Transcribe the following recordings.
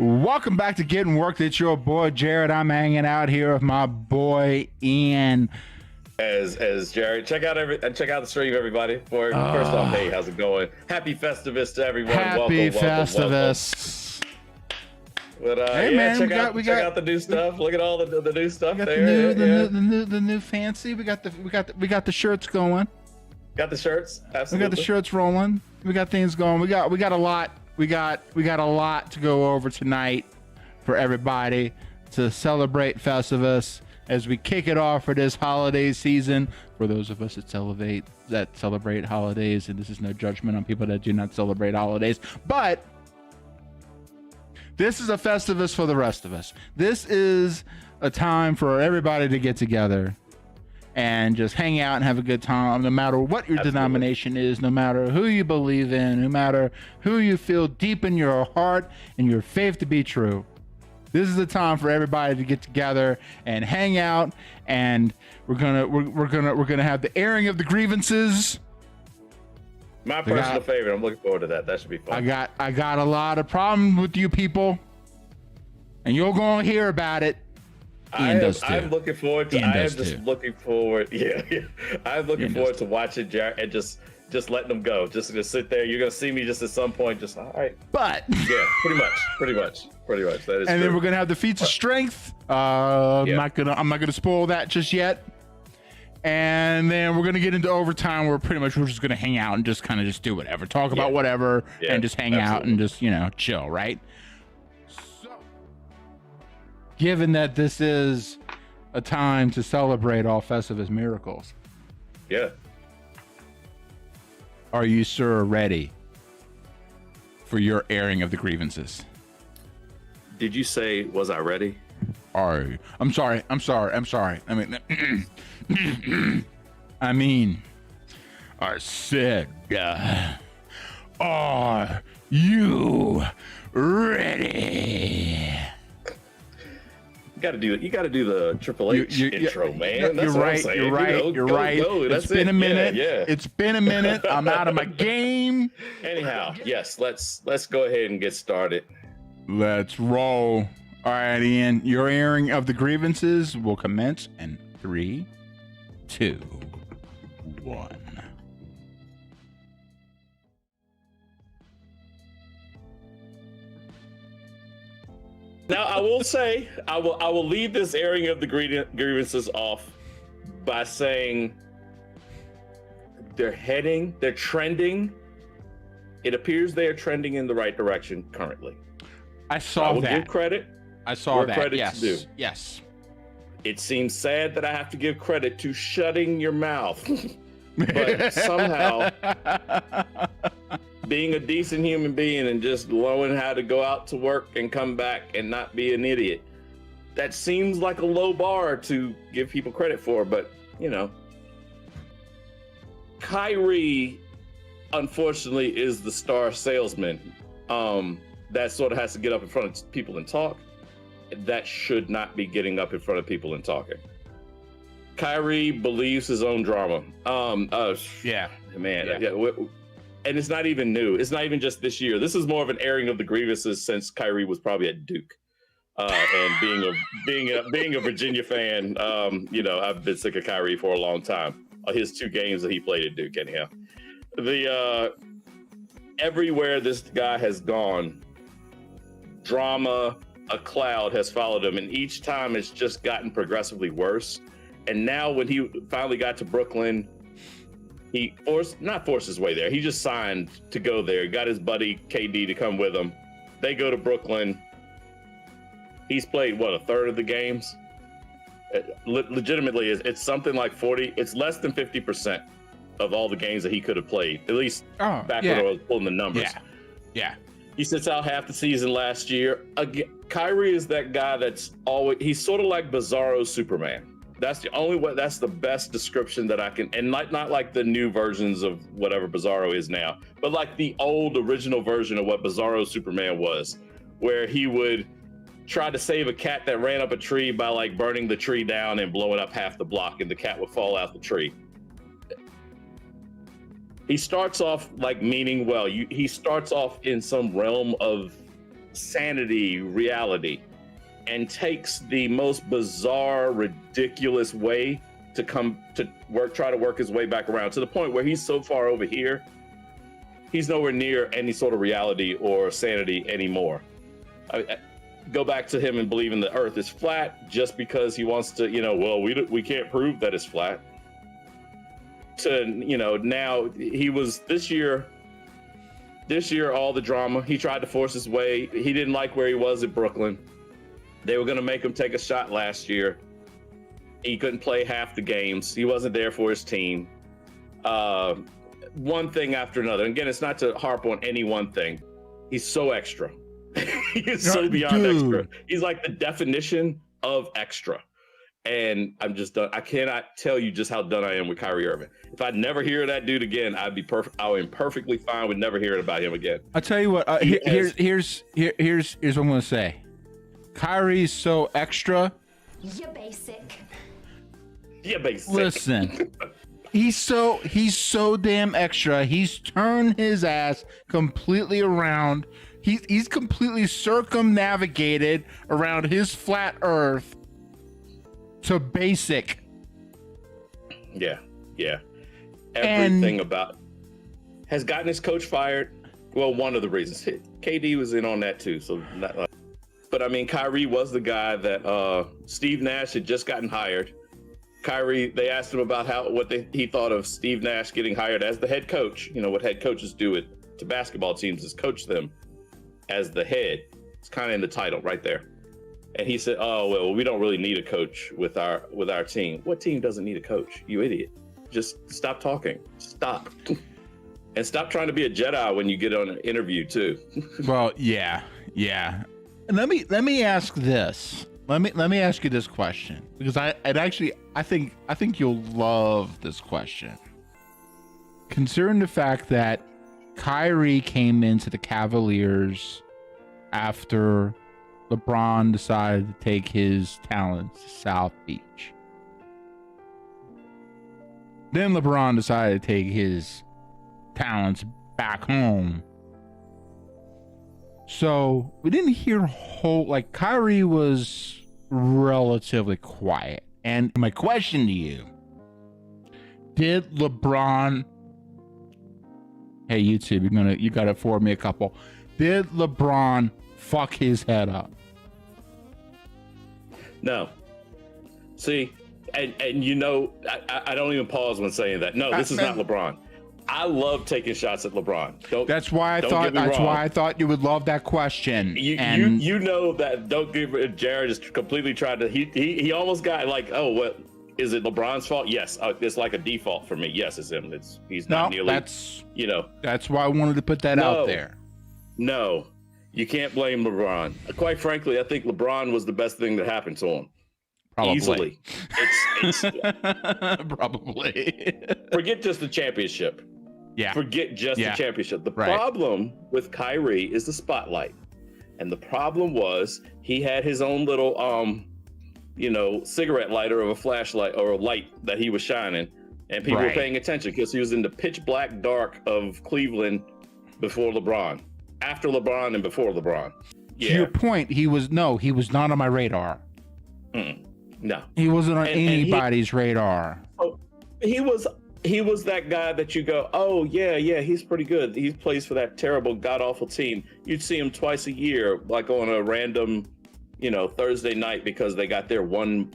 Welcome back to Getting Worked. It's your boy Jarrett. I'm hanging out here with my boy Ian. As Jarrett, check out the stream, everybody. First off, hey, how's it going? Happy Festivus to everyone. Happy Festivus. But hey man, check out the new stuff. Look at all the new stuff there. The new fancy. We got the shirts going. Got the shirts. Absolutely. We got the shirts rolling. We got things going. We got a lot. We got a lot to go over tonight for everybody to celebrate Festivus as we kick it off for this holiday season. For those of us that celebrate holidays, and this is no judgment on people that do not celebrate holidays, but this is a Festivus for the rest of us. This is a time for everybody to get together and just hang out and have a good time, no matter what your denomination is, no matter who you believe in, no matter who you feel deep in your heart and your faith to be true. This is the time for everybody to get together and hang out, and we're gonna have the airing of the grievances. My personal favorite. I'm looking forward to that. That should be fun. I got a lot of problems with you people, and you're gonna hear about it. I'm looking forward to. I'm looking forward to watching Jarrett and just letting them go. Just gonna sit there. You're gonna see me just at some point. Just all right. But yeah, pretty much. That is. And then we're gonna have the feats of strength. I'm not gonna spoil that just yet. And then we're gonna get into overtime where we're just gonna hang out and just kind of do whatever, talk about whatever, and just hang out and just chill, right? Given that this is a time to celebrate all Festivus miracles. Yeah. Are you, sir, ready for your airing of the grievances? Did you say, was I ready? I'm sorry. I said, are you ready? You gotta do the Triple H intro, man. You're right. It's been a minute. Yeah. It's been a minute. I'm out of my game. Anyhow, yes, let's go ahead and get started. Let's roll. All right, Ian, your airing of the grievances will commence in 3, 2, 1. Now, I will say, I will leave this airing of the grievances off by saying they're trending. It appears they are trending in the right direction currently. I saw that. I will give credit. I saw that. Credit yes. to do. Yes. It seems sad that I have to give credit to shutting your mouth, but somehow being a decent human being and just knowing how to go out to work and come back and not be an idiot. That seems like a low bar to give people credit for, but Kyrie, unfortunately, is the star salesman. That sort of has to get up in front of people and talk. That should not be getting up in front of people and talking. Kyrie believes his own drama. And it's not even new. It's not even just this year. This is more of an airing of the grievances since Kyrie was probably at Duke. And being a Virginia fan, I've been sick of Kyrie for a long time. His 2 games that he played at Duke, anyhow. Everywhere this guy has gone, drama, a cloud has followed him, and each time it's just gotten progressively worse. And now when he finally got to Brooklyn, he not forced his way there. He just signed to go there. Got his buddy KD to come with him. They go to Brooklyn. He's played a third of the games. Legitimately, it's something like 40. It's less than 50% of all the games that he could have played. At least back when I was pulling the numbers. Yeah. He sits out half the season last year. Again, Kyrie is that guy that's always. He's sort of like Bizarro Superman. That's the only way. That's the best description that I can, and not like the new versions of whatever Bizarro is now, but like the old original version of what Bizarro Superman was, where he would try to save a cat that ran up a tree by like burning the tree down and blowing up half the block, and the cat would fall out the tree. He starts off like meaning well. He starts off in some realm of sanity, reality, and takes the most bizarre, ridiculous way to try to work his way back around to the point where he's so far over here, he's nowhere near any sort of reality or sanity anymore. I go back to him and believing the earth is flat just because he wants to, we can't prove that it's flat. To, now he was this year, all the drama. He tried to force his way. He didn't like where he was at Brooklyn. They were going to make him take a shot last year. He couldn't play half the games. He wasn't there for his team. One thing after another. Again, it's not to harp on any one thing. He's so extra. He's so beyond extra. He's like the definition of extra. And I'm just done. I cannot tell you just how done I am with Kyrie Irving. If I never hear that dude again, I'd be perfect. I am perfectly fine with never hearing about him again. I'll tell you what. Here's what I'm gonna say. Kyrie's so extra. You're basic. You're basic. Listen, he's so damn extra. He's turned his ass completely around. He's completely circumnavigated around his flat Earth to basic. Yeah. Everything about has gotten his coach fired. Well, one of the reasons. KD was in on that too. So, but I mean, Kyrie was the guy that Steve Nash had just gotten hired. Kyrie, they asked him about he thought of Steve Nash getting hired as the head coach. What head coaches do to basketball teams is coach them as the head. It's kind of in the title right there. And he said, "Oh well, we don't really need a coach with our team." What team doesn't need a coach? You idiot! Just stop talking. Stop, and stop trying to be a Jedi when you get on an interview too. Well, yeah. And let me ask this. Let me ask you this question because I think you'll love this question. Considering the fact that Kyrie came into the Cavaliers after LeBron decided to take his talents to South Beach. Then LeBron decided to take his talents back home. So we didn't hear Kyrie was relatively quiet. And my question to you, did LeBron, hey YouTube, you gotta afford me a couple. Did LeBron fuck his head up? No. See, and I don't even pause when saying that. No, this is not LeBron. I love taking shots at LeBron. That's why I thought you would love that question. You know that. Don't give Jarrett is completely tried to. He almost got like, oh, what is it LeBron's fault? Yes, it's like a default for me. Yes, it's him. He's not nearly. That's why I wanted to put that out there. No, you can't blame LeBron. Quite frankly, I think LeBron was the best thing that happened to him. Probably. Easily. It's probably. Forget just the championship. Yeah. Forget just the championship. The problem with Kyrie is the spotlight. And the problem was he had his own little cigarette lighter of a flashlight or a light that he was shining. And people were paying attention because he was in the pitch black dark of Cleveland before LeBron. After LeBron and before LeBron. Yeah. To your point, he was not on my radar. No, he wasn't on anybody's radar. Oh, he was that guy that you go, oh yeah, he's pretty good. He plays for that terrible, god awful team. You'd see him twice a year, like on a random, Thursday night because they got their one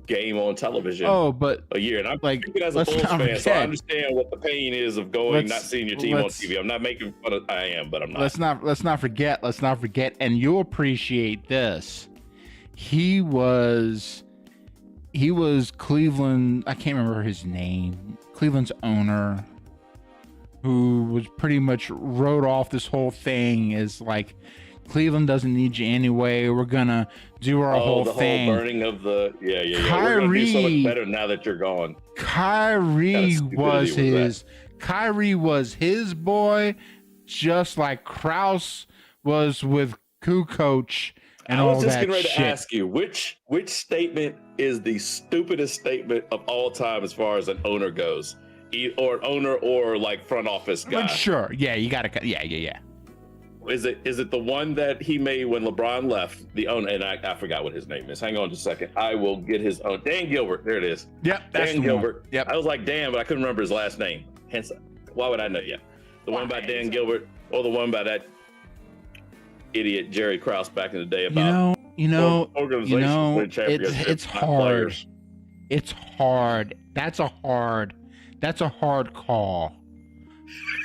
game on television. Oh, but a year, and I'm thinking as a Bulls fan, so I understand what the pain is of not seeing your team on TV. I'm not making fun of. I am, but I'm not. Let's not forget, and you'll appreciate this. He was Cleveland. I can't remember his name. Cleveland's owner, who was pretty much wrote off this whole thing as like, Cleveland doesn't need you anyway. We're gonna do our whole thing. Whole burning of the Kyrie, we're gonna do so much better now that you're gone. Kyrie was his boy, just like Krause was with Kukoc. And I was just getting ready to ask you, which statement is the stupidest statement of all time as far as an owner goes, or an owner or like front office guy? Sure, yeah, you gotta, yeah. Is it the one that he made when LeBron left? The owner, and I forgot what his name is. Hang on just a second. I will get his own. Dan Gilbert. There it is. Yep, that's Dan the Gilbert. one. Yep. I was like Dan, but I couldn't remember his last name. Hence, why would I know? Yeah, the one by Dan Gilbert, or the one by that idiot Jerry Krause back in the day about it's hard. Players. It's hard. That's a hard call.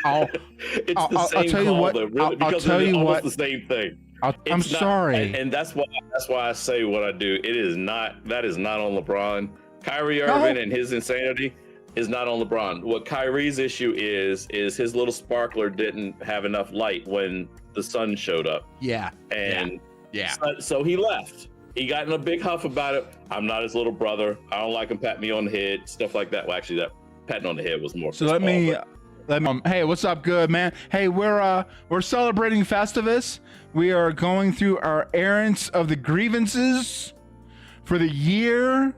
I'll tell you what. I'll tell you what. The same thing. I'm sorry. And that's why I say what I do. That is not on LeBron. Kyrie Irving and his insanity is not on LeBron. What Kyrie's issue is his little sparkler didn't have enough light when the sun showed up. Yeah. And yeah. So he left. He got in a big huff about it. I'm not his little brother. I don't like him patting me on the head, stuff like that. Well, actually, that patting on the head was more. So let me. Hey, what's up, good man? Hey, we're celebrating Festivus. We are going through our errands of the grievances for the year.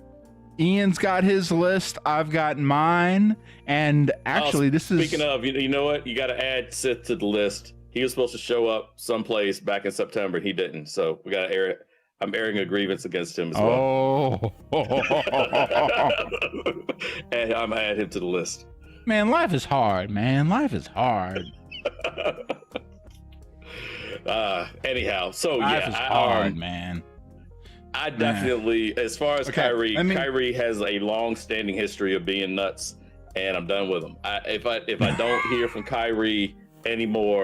Ian's got his list. I've got mine. And actually, this is speaking of. You know what? You got to add Sith to the list. He was supposed to show up someplace back in September. He didn't. So we got to air it. I'm airing a grievance against him as well. And I'm gonna add him to the list. Man, life is hard, man. Life is hard. Anyhow, so life is hard, man. I definitely, as far as Kyrie, Kyrie has a long-standing history of being nuts, and I'm done with him. If I don't hear from Kyrie anymore,